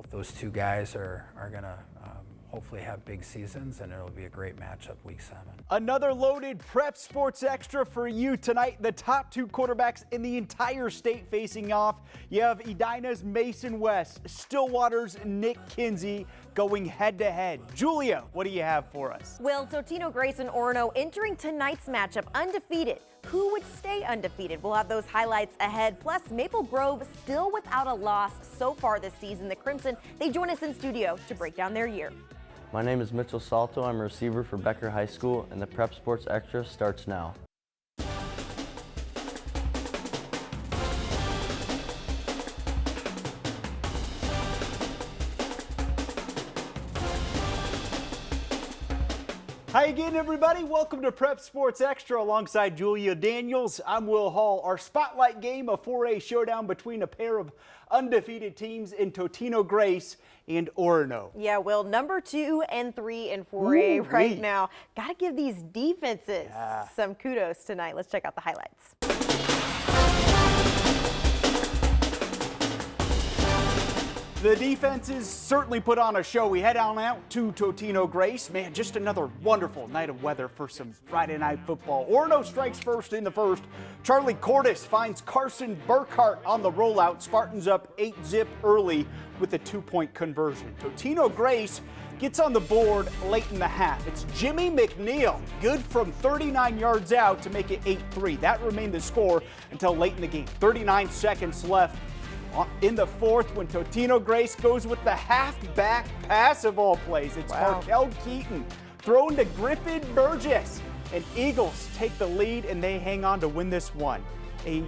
both those two guys are going to hopefully have big seasons, and it'll be a great matchup week 7. Another loaded Prep Sports Extra for you tonight. The top two quarterbacks in the entire state facing off. You have Edina's Mason West, Stillwater's Nick Kinsey going head-to-head. Julia, what do you have for us? Will Totino Grace and Orono entering tonight's matchup undefeated. Who would stay undefeated? We'll have those highlights ahead. Plus, Maple Grove still without a loss so far this season. The Crimson, they join us in studio to break down their year. My name is Mitchell Salto. I'm a receiver for Becker High School, and the Prep Sports Extra starts now. Hi again, everybody. Welcome to Prep Sports Extra alongside Julia Daniels. I'm Will Hall. Our spotlight game, a 4A showdown between a pair of undefeated teams in Totino Grace and Orono. Yeah, Will, number 2 and 3 in 4A right now. Got to give these defenses some kudos tonight. Let's check out the highlights. The defenses certainly put on a show. We head on out to Totino Grace. Man, just another wonderful night of weather for some Friday night football. Orono strikes first in the first. Charlie Cordes finds Carson Burkhart on the rollout. Spartans up 8-zip early with a 2-point conversion. Totino Grace gets on the board late in the half. It's Jimmy McNeil, good from 39 yards out to make it 8-3. That remained the score until late in the game. 39 seconds left in the fourth when Totino Grace goes with the halfback pass of all plays. It's Markel Keaton thrown to Griffin Burgess. And Eagles take the lead and they hang on to win this one. A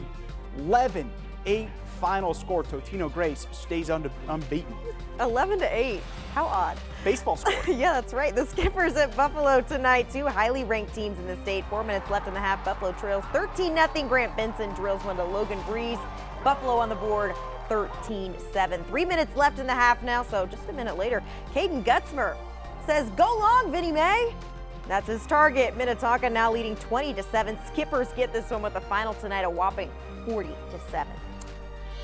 11-8 final score. Totino Grace stays unbeaten. 11-8. How odd. Baseball score. Yeah, that's right. The Skippers at Buffalo tonight. Two highly ranked teams in the state. 4 minutes left in the half. Buffalo trails 13-0. Grant Benson drills one to Logan Breeze. Buffalo on the board 13-7. 3 minutes left in the half now, so just a minute later, Caden Gutzmer says, "Go long, Vinnie May." That's his target. Minnetonka now leading 20-7. Skippers get this one with the final tonight, a whopping 40-7.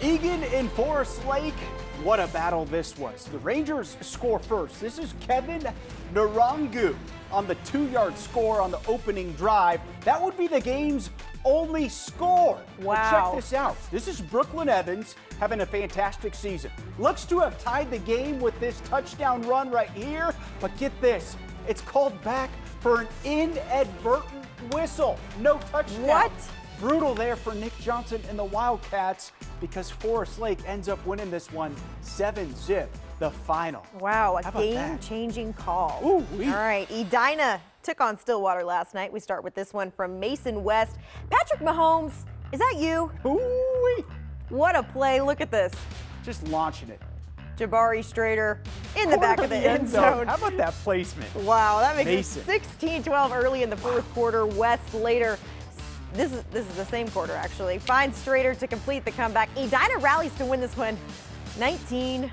Egan and Forest Lake, what a battle this was. The Rangers score first. This is Kevin Narangu on the 2-yard score on the opening drive. That would be the game's only score. Wow. But check this out. This is Brooklyn Evans having a fantastic season. Looks to have tied the game with this touchdown run right here. But get this, it's called back for an inadvertent whistle. No touchdown. What? Brutal there for Nick Johnson and the Wildcats because Forest Lake ends up winning this one 7-zip, the final. Wow, a game-changing call. Ooh-wee. All right, Edina took on Stillwater last night. We start with this one from Mason West. Patrick Mahomes, is that you? Ooh-wee. What a play. Look at this. Just launching it. Jabari Strader in the back of the end zone. How about that placement? Wow, that makes Mason. it 16-12 early in the fourth quarter. West later. This is the same quarter, actually. Finds Strader to complete the comeback. Edina rallies to win this one 19-16,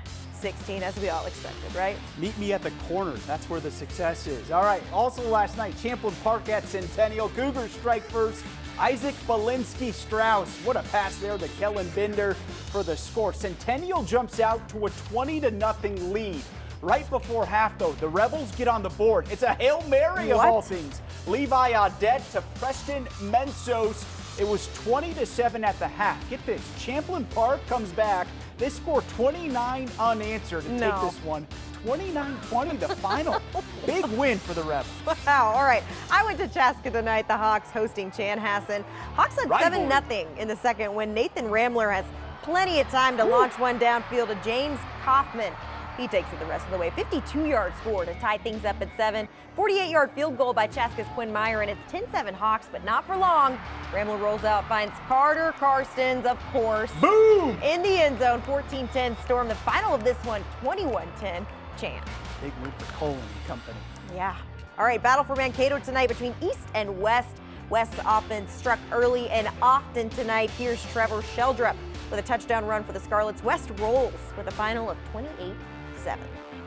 as we all expected, right? Meet me at the corner. That's where the success is. All right, also last night, Champlin Park at Centennial. Cougars strike first. Isaac Belinsky Strauss. What a pass there to Kellen Binder for the score. Centennial jumps out to a 20-0 lead. Right before half, though, the Rebels get on the board. It's a Hail Mary of all things. Levi Audette to Preston Mensos. It was 20-7 at the half. Get this, Champlin Park comes back. They score 29 unanswered to take this one. 29-20, the final. Big win for the Rebels. Wow, all right. I went to Chaska tonight, the Hawks hosting Chanhassen. Hawks led 7-0 in the second when Nathan Ramler has plenty of time to launch one downfield to James Kaufman. He takes it the rest of the way. 52-yard score to tie things up at 7. 48-yard field goal by Chaska's Quinn Meyer, and it's 10-7 Hawks, but not for long. Ramler rolls out, finds Carter Karstens, of course. Boom! In the end zone, 14-10 Storm. The final of this one, 21-10 Chan. Big win for Cole and company. Yeah. All right, battle for Mankato tonight between East and West. West's offense struck early and often tonight. Here's Trevor Sheldrup with a touchdown run for the Scarlets. West rolls with a final of 28-7.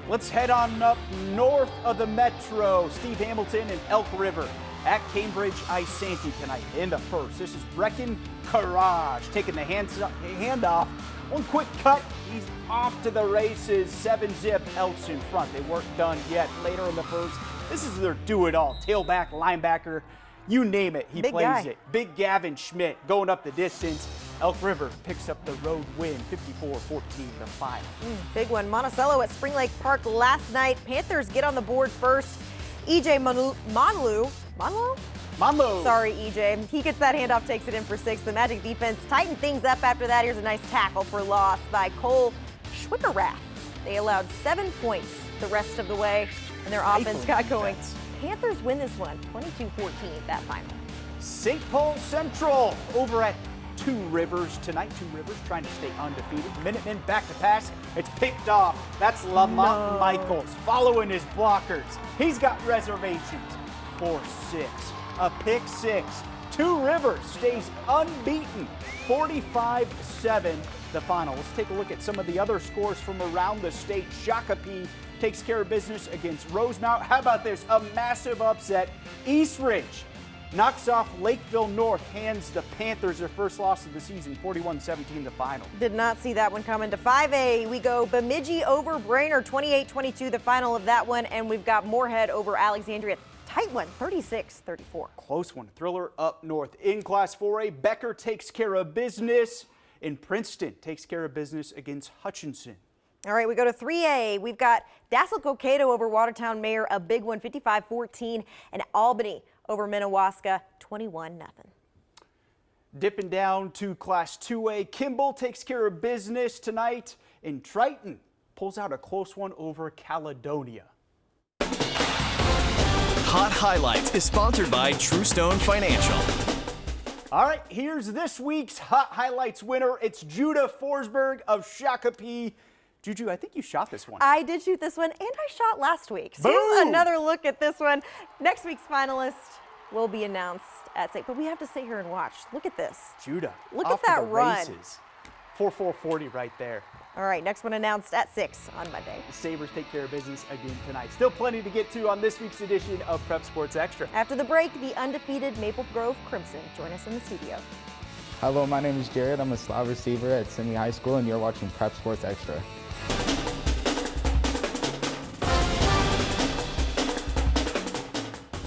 Let's head on up north of the metro. Steve Hamilton and Elk River at Cambridge Isanti tonight in the first. This is Brecken Courage taking the handoff One quick cut, he's off to the races. 7-zip, Elks in front. They weren't done yet. Later in the first, this is their do-it-all. Tailback, linebacker, you name it, he Big plays guy. it. Big Gavin Schmidt going up the distance. Elk River picks up the road win, 54-14 the final. Big one. Monticello at Spring Lake Park last night. Panthers get on the board first. EJ Monlu. Sorry, EJ. He gets that handoff, takes it in for 6. The Magic defense tightened things up after that. Here's a nice tackle for loss by Cole Schwickerath. They allowed 7 points the rest of the way, and their offense got going. defense. Panthers win this one, 22-14 that final. St. Paul Central over at Two Rivers tonight. Two Rivers trying to stay undefeated. Minutemen back to pass. It's picked off. That's Lamont Michaels following his blockers. He's got reservations. 4-6. A pick 6. Two Rivers stays unbeaten. 45-7 the final. Let's take a look at some of the other scores from around the state. Shakopee takes care of business against Rosemount. How about this? A massive upset. East Ridge knocks off Lakeville North, hands the Panthers their first loss of the season, 41-17 the final. Did not see that one coming. To 5A, we go Bemidji over Brainerd, 28-22 the final of that one, and we've got Moorhead over Alexandria. Tight one, 36-34. Close one. Thriller up north. In Class 4A, Becker takes care of business, and Princeton takes care of business against Hutchinson. All right, we go to 3A. We've got Dassel Cokato over Watertown Mayor, a big one, 55-14, and Albany over Minnewaska, 21-0. Dipping down to Class 2A, Kimball takes care of business tonight, and Triton pulls out a close one over Caledonia. Hot Highlights is sponsored by Truestone Financial. All right, here's this week's Hot Highlights winner. It's Judah Forsberg of Shakopee. Juju, I think you shot this one. I did shoot this one, and I shot last week. So Boom! here's another look at this one. Next week's finalist will be announced at 6, but we have to sit here and watch. Look at this. Judah, Look off at that to the run. races. 4-4-40 right there. All right, next one announced at 6 on Monday. The Sabres take care of business again tonight. Still plenty to get to on this week's edition of Prep Sports Extra. After the break, the undefeated Maple Grove Crimson join us in the studio. Hello, my name is Jared. I'm a slot receiver at Simi High School, and you're watching Prep Sports Extra.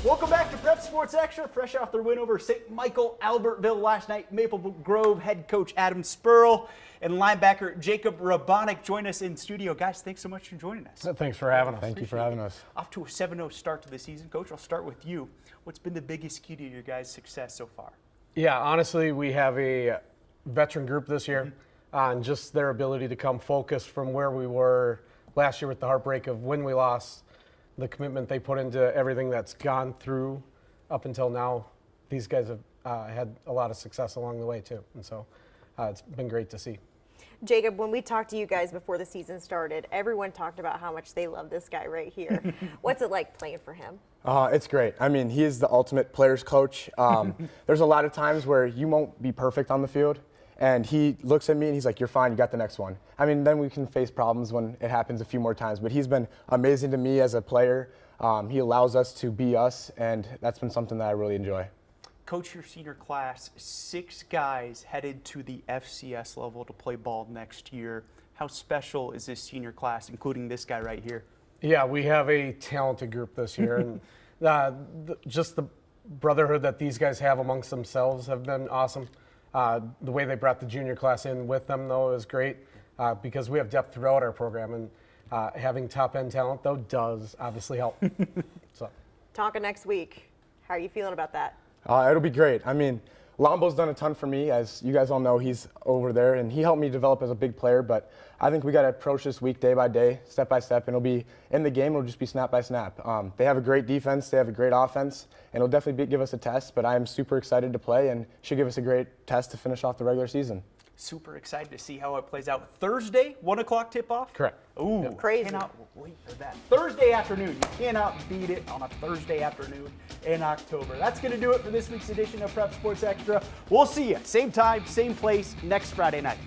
Welcome back to Prep Sports Extra. Fresh off their win over St. Michael Albertville last night, Maple Grove head coach Adam Spurl and linebacker Jacob Rabonik join us in studio. Guys, thanks so much for joining us. Thanks for having us. Thank you for having us. Off to a 7-0 start to the season. Coach, I'll start with you. What's been the biggest key to your guys' success so far? Yeah, honestly, we have a veteran group this year, and just their ability to come focused from where we were last year with the heartbreak of when we lost, the commitment they put into everything that's gone through up until now. These guys have had a lot of success along the way too, and so it's been great to see. Jacob, when we talked to you guys before the season started, everyone talked about how much they love this guy right here. What's it like playing for him? It's great. I mean, he is the ultimate player's coach. There's a lot of times where you won't be perfect on the field, and he looks at me and he's like, "You're fine, you got the next one." I mean, then we can face problems when it happens a few more times, but he's been amazing to me as a player. He allows us to be us, and that's been something that I really enjoy. Coach, your senior class, 6 guys headed to the FCS level to play ball next year. How special is this senior class, including this guy right here? Yeah, we have a talented group this year, and just the brotherhood that these guys have amongst themselves have been awesome. The way they brought the junior class in with them, though, is great because we have depth throughout our program, and having top-end talent, though, does obviously help. So, Tonka next week. How are you feeling about that? It'll be great. I mean, Lombo's done a ton for me. As you guys all know, he's over there, and he helped me develop as a big player, but I think we got to approach this week day by day, step by step, and it'll be in the game. It'll just be snap by snap. They have a great defense. They have a great offense, and it'll definitely give us a test, but I am super excited to play and should give us a great test to finish off the regular season. Super excited to see how it plays out. Thursday, 1 o'clock tip-off? correct. Ooh, Crazy. Cannot wait for that. Thursday afternoon. You cannot beat it on a Thursday afternoon in October. That's going to do it for this week's edition of Prep Sports Extra. We'll see you same time, same place next Friday night.